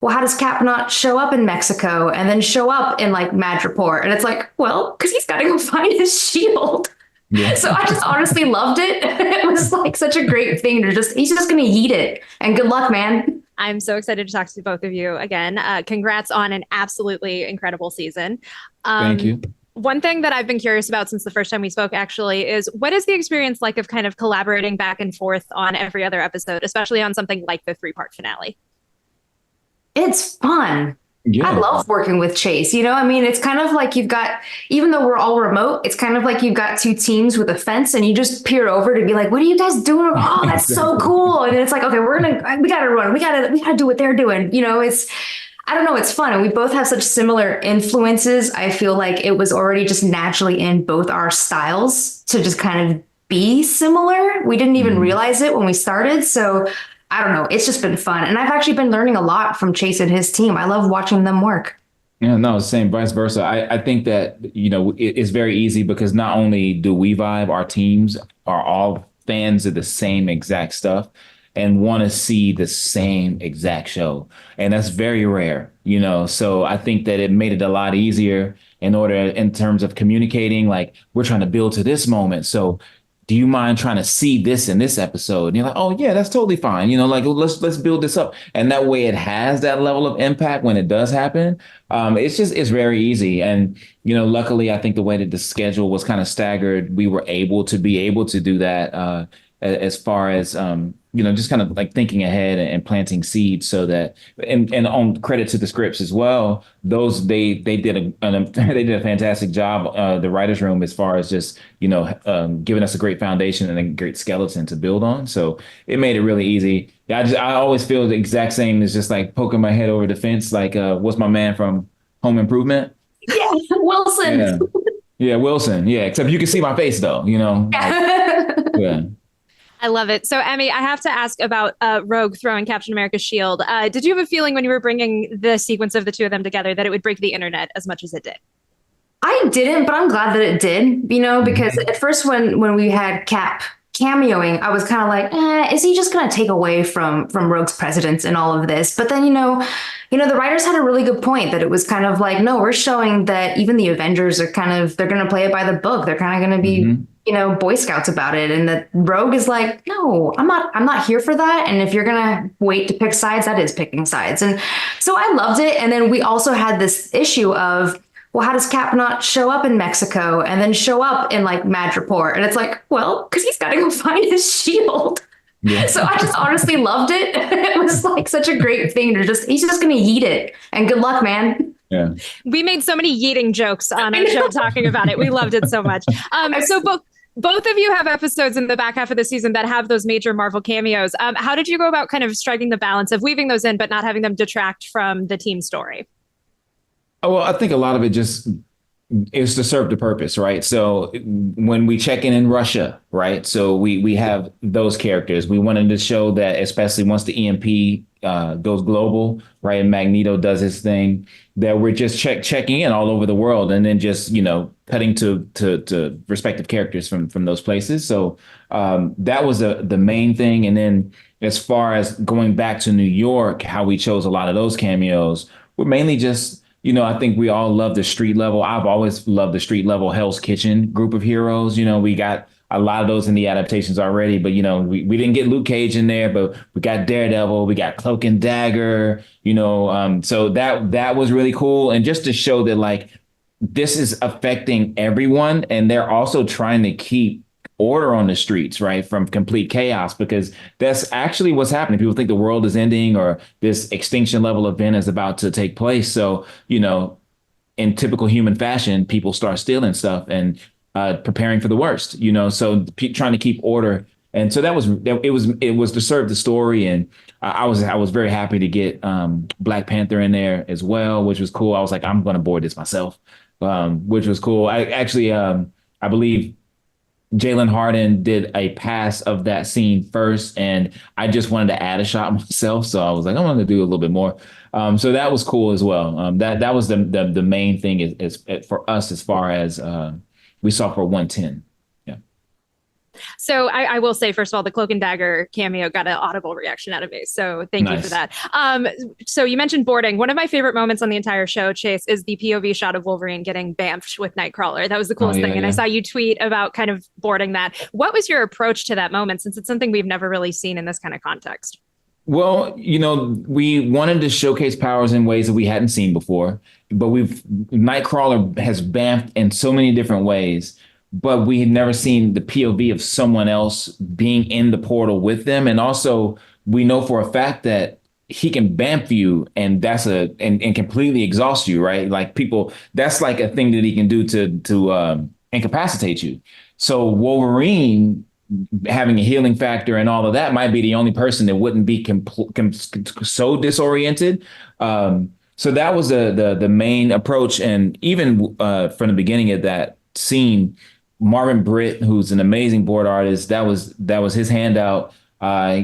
well, how does Cap not show up in Mexico and then show up in like Madripoor? And it's like, well, because he's got to go find his shield. Yeah. So I just honestly loved it. It was like such a great thing to just, he's just going to yeet it. And good luck, man. I'm so excited to talk to both of you again. Congrats on an absolutely incredible season. Thank Um, you. One thing that I've been curious about since the first time we spoke actually is what is the experience like of kind of collaborating back and forth on every other episode, especially on something like the three-part finale? It's fun. I Yeah. love working with Chase. I mean, it's kind of like you've got, even though we're all remote, it's kind of like you've got two teams with a fence and you just peer over to be like, what are you guys doing? Oh, that's so cool. And then it's like, okay, we got to run. We got to do what they're doing. I don't know. It's fun. And we both have such similar influences. I feel like it was already just naturally in both our styles to just kind of be similar. We didn't even Mhm. realize it when we started. So I don't know. It's just been fun. And I've actually been learning a lot from Chase and his team. I love watching them work. Yeah, no, same, vice versa. I think that, it's very easy because not only do we vibe, our teams are all fans of the same exact stuff and want to see the same exact show. And that's very rare, So I think that it made it a lot easier in terms of communicating, like we're trying to build to this moment. So do you mind trying to see this in this episode? And you're like, oh yeah, that's totally fine. Like let's build this up. And that way it has that level of impact when it does happen. It's very easy. And, luckily I think the way that the schedule was kind of staggered, we were able to do that as far as just kind of like thinking ahead and planting seeds so that and on credit to the scripts as well, those they did they did a fantastic job, the writers room, as far as just giving us a great foundation and a great skeleton to build on. So it made it really easy. Yeah, I always feel the exact same as just like poking my head over the fence, like what's my man from Home Improvement? Yeah, Wilson. Yeah. Yeah, Wilson. Yeah, except you can see my face though, like, yeah. I love it. So, Emmy, I have to ask about Rogue throwing Captain America's shield. Did you have a feeling when you were bringing the sequence of the two of them together that it would break the internet as much as it did? I didn't, but I'm glad that it did, because Mhm. at first when we had Cap cameoing, I was kind of like, is he just going to take away from Rogue's presence in all of this? But then, the writers had a really good point that it was kind of like, no, we're showing that even the Avengers are they're going to play it by the book. They're kind of going to be, Mhm. Boy Scouts about it. And that Rogue is like, no, I'm not here for that. And if you're going to wait to pick sides, that is picking sides. And so I loved it. And then we also had this issue of, well, how does Cap not show up in Mexico and then show up in like Madripoor? And it's like, well, because he's got to go find his shield. Yeah. So I just honestly loved it. It was like such a great thing to he's just going to yeet it. And good luck, man. Yeah. We made so many yeeting jokes on our show talking about it. We loved it so much. So both of you have episodes in the back half of the season that have those major Marvel cameos. How did you go about kind of striking the balance of weaving those in, but not having them detract from the team story? Oh, well, I think a lot of it just is to serve the purpose, right? So when we check in Russia, right? So we have those characters. We wanted to show that, especially once the EMP goes global, right? And Magneto does his thing, that we're just checking in all over the world, and then just cutting to respective characters from those places. So that was the main thing. And then as far as going back to New York, how we chose a lot of those cameos were mainly just. I think we all love the street level. I've always loved the street level Hell's Kitchen group of heroes. We got a lot of those in the adaptations already, but we didn't get Luke Cage in there, but we got Daredevil, we got Cloak and Dagger, so that was really cool. And just to show that like this is affecting everyone, and they're also trying to keep order on the streets, right, from complete chaos, because that's actually what's happening. People think the world is ending or this extinction level event is about to take place. So, in typical human fashion, people start stealing stuff and preparing for the worst, so trying to keep order. And so it was to serve the story. And I was very happy to get Black Panther in there as well, which was cool. I was like, I'm going to board this myself, which was cool. I actually, I believe Jalen Harden did a pass of that scene first, and I just wanted to add a shot myself. So I was like, I want to do a little bit more. So that was cool as well. That was the main thing is for us as far as we saw for 110. Yeah. So I will say, first of all, the Cloak and Dagger cameo got an audible reaction out of me. So thank you for that. So you mentioned boarding. One of my favorite moments on the entire show, Chase, is the POV shot of Wolverine getting bamfed with Nightcrawler. That was the coolest thing. And I saw you tweet about kind of boarding that. What was your approach to that moment, since it's something we've never really seen in this kind of context? Well, we wanted to showcase powers in ways that we hadn't seen before, but Nightcrawler has bamfed in so many different ways, but we had never seen the POV of someone else being in the portal with them. And also we know for a fact that he can bamf you and and completely exhaust you, right? Like that's like a thing that he can do to incapacitate you. So Wolverine having a healing factor and all of that might be the only person that wouldn't be so disoriented. So that was the main approach. And even from the beginning of that scene, Marvin Britt, who's an amazing board artist, that was his handout.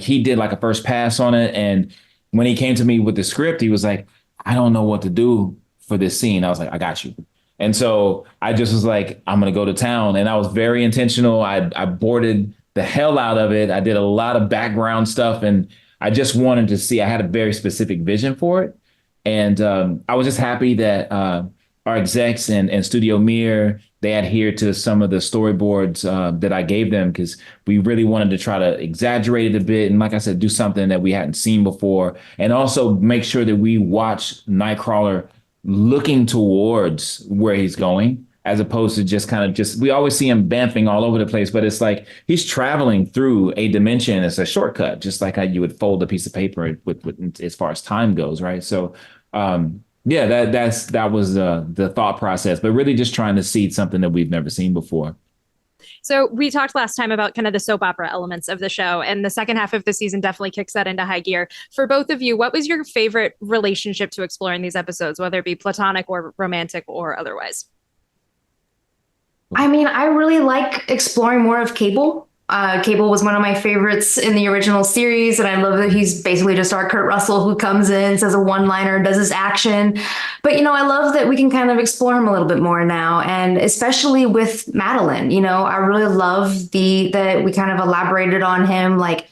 He did like a first pass on it. And when he came to me with the script, he was like, I don't know what to do for this scene. I was like, I got you. And so I just was like, I'm going to go to town. And I was very intentional. I boarded the hell out of it. I did a lot of background stuff. And I just wanted to see, I had a very specific vision for it. And I was just happy that our execs and Studio Mir, they adhered to some of the storyboards that I gave them, because we really wanted to try to exaggerate it a bit. And like I said, do something that we hadn't seen before. And also make sure that we watch Nightcrawler looking towards where he's going, as opposed to just we always see him bamfing all over the place, but it's like he's traveling through a dimension. It's a shortcut, just like how you would fold a piece of paper with as far as time goes, right? So that was the thought process, but really just trying to seed something that we've never seen before. So we talked last time about kind of the soap opera elements of the show, and the second half of the season definitely kicks that into high gear. For both of you, what was your favorite relationship to explore in these episodes, whether it be platonic or romantic or otherwise? I mean, I really like exploring more of Cable. Cable was one of my favorites in the original series, and I love that he's basically just our Kurt Russell who comes in, says a one-liner, does his action. But, I love that we can kind of explore him a little bit more now, and especially with Madeline, I really love that we kind of elaborated on him, like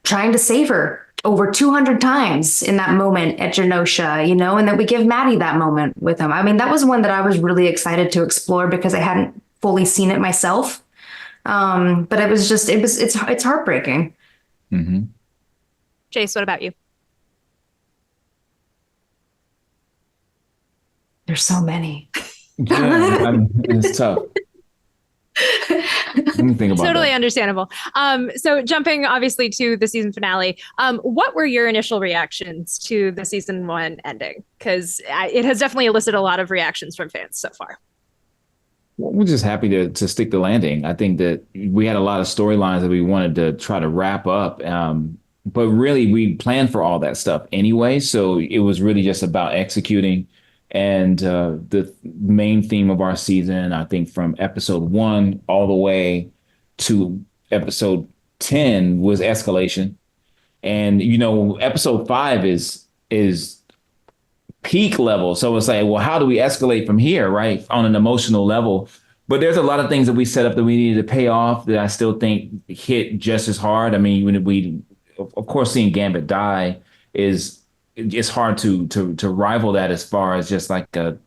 trying to save her over 200 times in that moment at Genosha, and that we give Maddie that moment with him. I mean, that was one that I was really excited to explore because I hadn't fully seen it myself. But it's heartbreaking. Mm-hmm. Jace, what about you? There's so many. Yeah, it's tough. Let me think about totally that. Understandable. So jumping obviously to the season finale, what were your initial reactions to the season 1 ending? Because it has definitely elicited a lot of reactions from fans so far. We're just happy to stick the landing. I think that we had a lot of storylines that we wanted to try to wrap up. But really, we planned for all that stuff anyway. So it was really just about executing. And the main theme of our season, I think from episode 1 all the way to episode 10 was escalation. And, episode 5 is peak level. So it's like, well, how do we escalate from here, right? On an emotional level. But there's a lot of things that we set up that we needed to pay off that I still think hit just as hard. I mean, when of course, seeing Gambit die it's hard to rival that as far as just like a,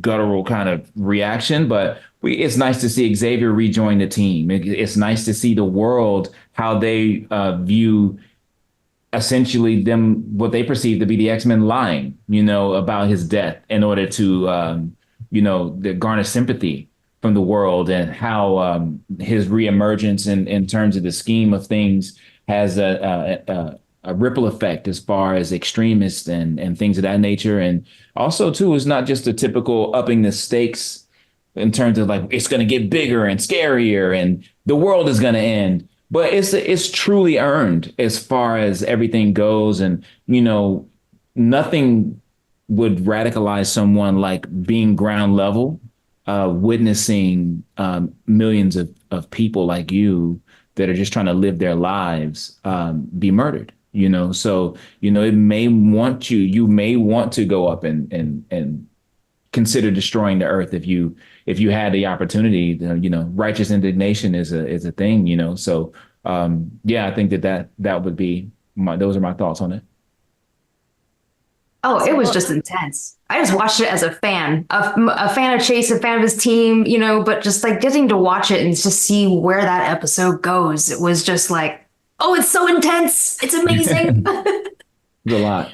guttural kind of reaction. But it's nice to see Xavier rejoin the team. It's nice to see the world, how they view essentially what they perceive to be the X-Men lying, about his death in order to, garner sympathy from the world, and how his reemergence in terms of the scheme of things has a ripple effect as far as extremists and things of that nature. And also, too, is not just a typical upping the stakes in terms of like, it's going to get bigger and scarier and the world is going to end. But it's truly earned as far as everything goes. And, nothing would radicalize someone like being ground level, witnessing millions of people like you that are just trying to live their lives be murdered, So, you may want to go up and consider destroying the earth if you had the opportunity. Righteous indignation is a thing. So I think that would be those are my thoughts on it. Oh, it was just intense. I just watched it as a fan, a fan of Chase, a fan of his team, but just like getting to watch it and just see where that episode goes. It was just like, oh, it's so intense. It's amazing. It's a lot.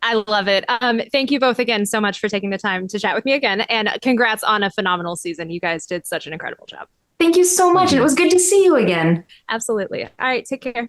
I love it. Thank you both again so much for taking the time to chat with me again. And congrats on a phenomenal season. You guys did such an incredible job. Thank you so much. It was good to see you again. Absolutely. All right. Take care.